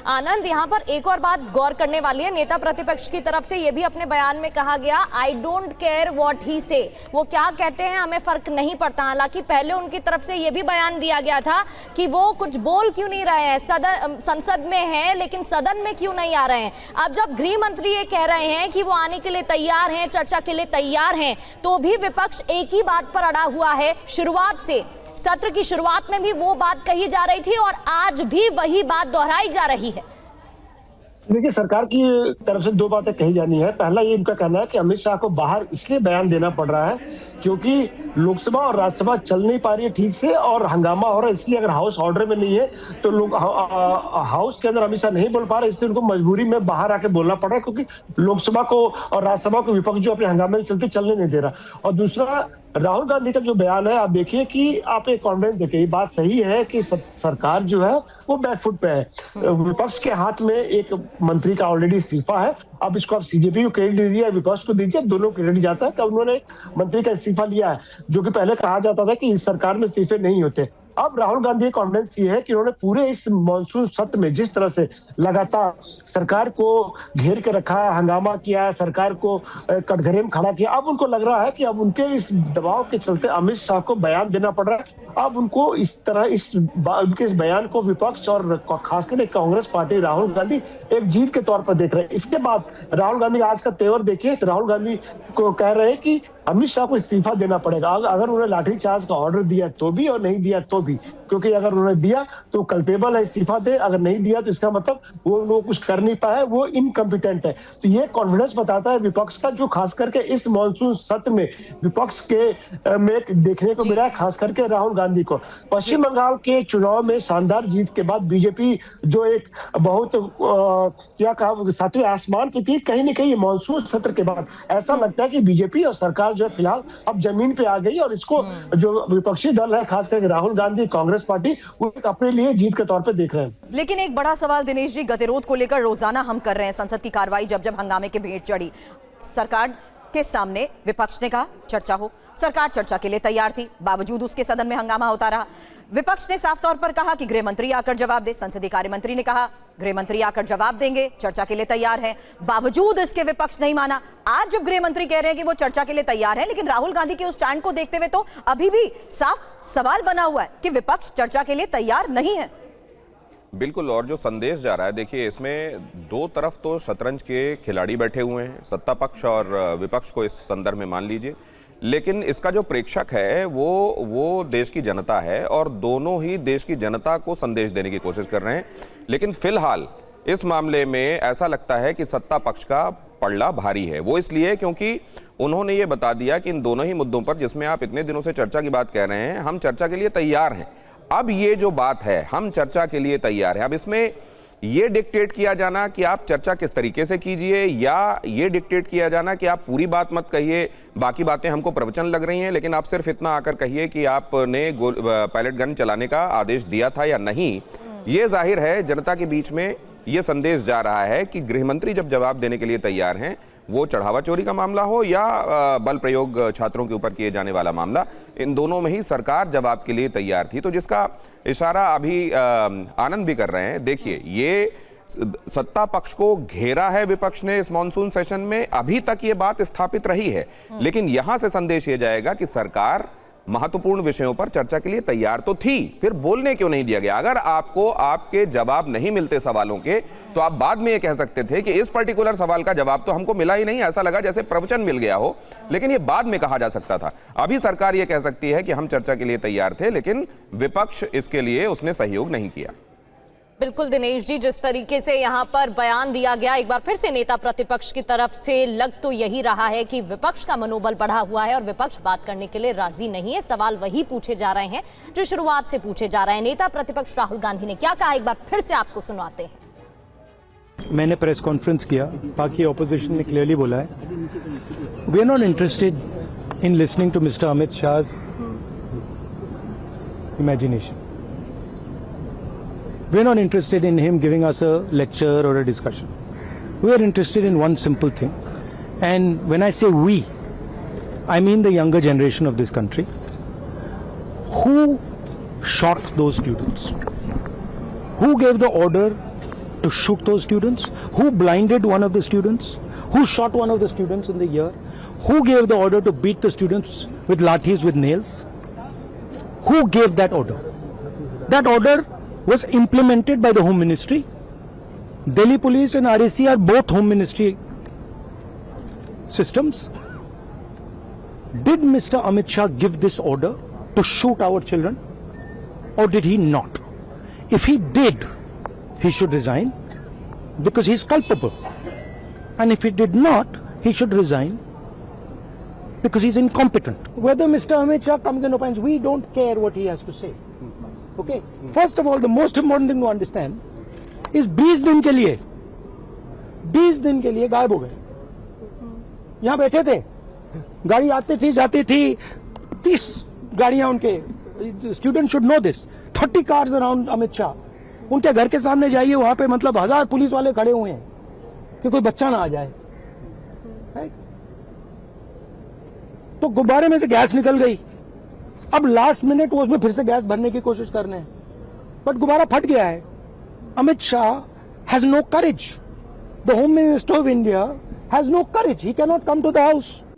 आनंद, यहाँ पर एक और बात गौर करने वाली है। नेता प्रतिपक्ष की तरफ से ये भी अपने बयान में कहा गया, I don't care what he से, वो क्या कहते हैं हमें फर्क नहीं पड़ता। हालांकि पहले उनकी तरफ से ये भी बयान दिया गया था कि वो कुछ बोल क्यों नहीं रहे हैं, संसद में हैं लेकिन सदन में क्यों नहीं आ रहे हैं। अब जब गृह मंत्री ये कह रहे हैं कि वो आने के लिए तैयार हैं, चर्चा के लिए तैयार हैं, तो भी विपक्ष एक ही बात पर अड़ा हुआ है। शुरुआत से, सत्र की शुरुआत में भी वो बात कही जा रही थी और आज भी वही बात दोहराई जा रही है। देखिए, सरकार की तरफ से दो बातें कही जानी है। पहला ये इनका कहना है कि अमित शाह को बाहर इसलिए बयान देना पड़ रहा है क्योंकि लोकसभा और राज्यसभा चल नहीं पा रही है ठीक से और हंगामा हो रहा है, इसलिए अगर हाउस ऑर्डर में नहीं है तो लोग हाउस के अंदर अमित शाह नहीं बोल पा रहे, इसलिए उनको मजबूरी में बाहर आके बोलना पड़ रहा है क्योंकि लोकसभा को और राज्यसभा को विपक्ष जो अपने हंगामे के चलते चलने नहीं दे रहा। और दूसरा, राहुल गांधी का जो बयान है, आप देखिए कि आप एक कॉन्फिडेंस देखिए, ये बात सही है कि सरकार जो है वो बैकफुट पे है। विपक्ष के हाथ में एक मंत्री का ऑलरेडी इस्तीफा है। अब इसको आप सीजेपी को क्रेडिट दीजिए, विपक्ष को दीजिए, दोनों क्रेडिट जाता है कि उन्होंने मंत्री का इस्तीफा लिया है, जो कि पहले कहा जाता था कि इस सरकार में इस्तीफे नहीं होते। अब राहुल गांधी का कॉन्फिडेंस ये है कि उन्होंने पूरे इस मॉनसून सत्र में जिस तरह से लगातार सरकार को घेर के रखा, हंगामा किया, सरकार को कटघरे में खड़ा किया, अब उनको लग रहा है कि अब उनके इस दबाव के चलते अमित शाह को बयान देना पड़ रहा है। अब उनको इस तरह उनके इस बयान को विपक्ष और खासकर कांग्रेस पार्टी राहुल गांधी एक जीत के तौर पर देख रहे हैं। इसके बाद राहुल गांधी आज का तेवर देखिए, राहुल गांधी को कह रहे हैं कि अमित शाह को इस्तीफा देना पड़ेगा, अगर उन्होंने लाठीचार्ज का ऑर्डर दिया तो भी और नहीं दिया तो भी, क्योंकि अगर उन्होंने दिया तो कल्पेबल है, इस्तीफा दे, अगर नहीं दिया तो इसका मतलब वो कुछ कर नहीं पाया, वो इनकम्पिटेंट है। तो ये कॉन्फिडेंस बताता है विपक्ष का, जो खास करके इस मॉनसून सत्र में विपक्ष के में देखने को मिला है, खास करके राहुल गांधी को। पश्चिम बंगाल के चुनाव में शानदार जीत के बाद बीजेपी जो एक बहुत क्या कहा सातवें आसमान पे थी, कहीं न कहीं मॉनसून सत्र के बाद ऐसा लगता है कि बीजेपी और सरकार जो है फिलहाल अब जमीन पे आ गई और इसको जो विपक्षी दल है, खास करके राहुल गांधी, कांग्रेस पार्टी, वो अपने लिए जीत के तौर पे देख रहे हैं। लेकिन एक बड़ा सवाल दिनेश जी, गतिरोध को लेकर रोजाना हम कर रहे हैं संसद की कार्रवाई, जब हंगामे के भेंट चढ़ी, सरकार के सामने विपक्ष ने कहा चर्चा हो, सरकार चर्चा के लिए तैयार थी, बावजूद उसके सदन में हंगामा होता रहा। विपक्ष ने साफ तौर पर कहा कि गृह मंत्री आकर जवाब दे, संसदीय कार्य मंत्री ने कहा गृह मंत्री आकर जवाब देंगे, चर्चा के लिए तैयार हैं, बावजूद इसके विपक्ष नहीं माना। आज जब गृह मंत्री कह रहे हैं कि वो चर्चा के लिए तैयार हैं, लेकिन राहुल गांधी के उस स्टैंड को देखते हुए तो अभी भी साफ सवाल बना हुआ है कि विपक्ष चर्चा के लिए तैयार नहीं है। बिल्कुल, और जो संदेश जा रहा है, देखिए इसमें दो तरफ तो शतरंज के खिलाड़ी बैठे हुए हैं, सत्ता पक्ष और विपक्ष को इस संदर्भ में मान लीजिए, लेकिन इसका जो प्रेक्षक है वो देश की जनता है और दोनों ही देश की जनता को संदेश देने की कोशिश कर रहे हैं। लेकिन फिलहाल इस मामले में ऐसा लगता है कि सत्ता पक्ष का पलड़ा भारी है। वो इसलिए क्योंकि उन्होंने ये बता दिया कि इन दोनों ही मुद्दों पर जिसमें आप इतने दिनों से चर्चा की बात कह रहे हैं, हम चर्चा के लिए तैयार हैं। अब ये जो बात है, हम चर्चा के लिए तैयार हैं, अब इसमें ये डिक्टेट किया जाना कि आप चर्चा किस तरीके से कीजिए, या ये डिक्टेट किया जाना कि आप पूरी बात मत कहिए, बाकी बातें हमको प्रवचन लग रही हैं, लेकिन आप सिर्फ इतना आकर कहिए कि आपने पैलेट गन चलाने का आदेश दिया था या नहीं। ये जाहिर है जनता के बीच में ये संदेश जा रहा है कि गृहमंत्री जब जवाब देने के लिए तैयार हैं, वो चढ़ावा चोरी का मामला हो या बल प्रयोग छात्रों के ऊपर किए जाने वाला मामला, इन दोनों में ही सरकार जवाब के लिए तैयार थी। तो जिसका इशारा अभी आनंद भी कर रहे हैं। देखिए, ये सत्ता पक्ष को घेरा है विपक्ष ने इस मॉनसून सेशन में, अभी तक ये बात स्थापित रही है, लेकिन यहां से संदेश ये जाएगा कि सरकार महत्वपूर्ण विषयों पर चर्चा के लिए तैयार तो थी, फिर बोलने क्यों नहीं दिया गया। अगर आपको आपके जवाब नहीं मिलते सवालों के, तो आप बाद में ये कह सकते थे कि इस पर्टिकुलर सवाल का जवाब तो हमको मिला ही नहीं, ऐसा लगा जैसे प्रवचन मिल गया हो, लेकिन ये बाद में कहा जा सकता था। अभी सरकार ये कह सकती है कि हम चर्चा के लिए तैयार थे, लेकिन विपक्ष इसके लिए उसने सहयोग नहीं किया। बिल्कुल दिनेश जी, जिस तरीके से यहाँ पर बयान दिया गया, एक बार फिर से नेता प्रतिपक्ष की तरफ से लग तो यही रहा है कि विपक्ष का मनोबल बढ़ा हुआ है और विपक्ष बात करने के लिए राजी नहीं है। सवाल वही पूछे जा रहे हैं जो शुरुआत से पूछे जा रहे हैं। नेता प्रतिपक्ष राहुल गांधी ने क्या कहा, एक बार फिर से आपको सुनवाते हैं। मैंने प्रेस कॉन्फ्रेंस किया, बाकी ऑपोजिशन ने क्लियरली बोला है, we are not interested in listening to mister Amit Shah imagination. We're not interested in him giving us a lecture or a discussion. We are interested in one simple thing. And when I say we, I mean the younger generation of this country. Who shot those students? Who gave the order to shoot those students? Who blinded one of the students? Who shot one of the students in the ear? Who gave the order to beat the students with lathis, with nails? Who gave that order? That order was implemented by the Home Ministry. Delhi Police and RAC are both Home Ministry systems. Did Mr. Amit Shah give this order to shoot our children, or did he not? If he did, he should resign because he's culpable. And if he did not, he should resign because he's incompetent. Whether Mr. Amit Shah comes and opines, we don't care what he has to say. Okay? First of all, the most important thing to understand is 20 दिन के लिए गायब हो गए. यहाँ बैठे थे, गाड़ी आती थी जाती थी, 30 गाड़ियां उनके. Students should know this. 30 cars around Amit Shah. उनके घर के सामने जाइए, वहां पे मतलब 1000 पुलिस वाले खड़े हुए हैं कि कोई बच्चा ना आ जाए. तो गुब्बारे में से गैस निकल गई. अब लास्ट मिनट वो उसमें फिर से गैस भरने की कोशिश कर रहे हैं, बट गुब्बारा फट गया है. Amit Shah has no courage. The Home Minister of India has no courage. He cannot come to the house.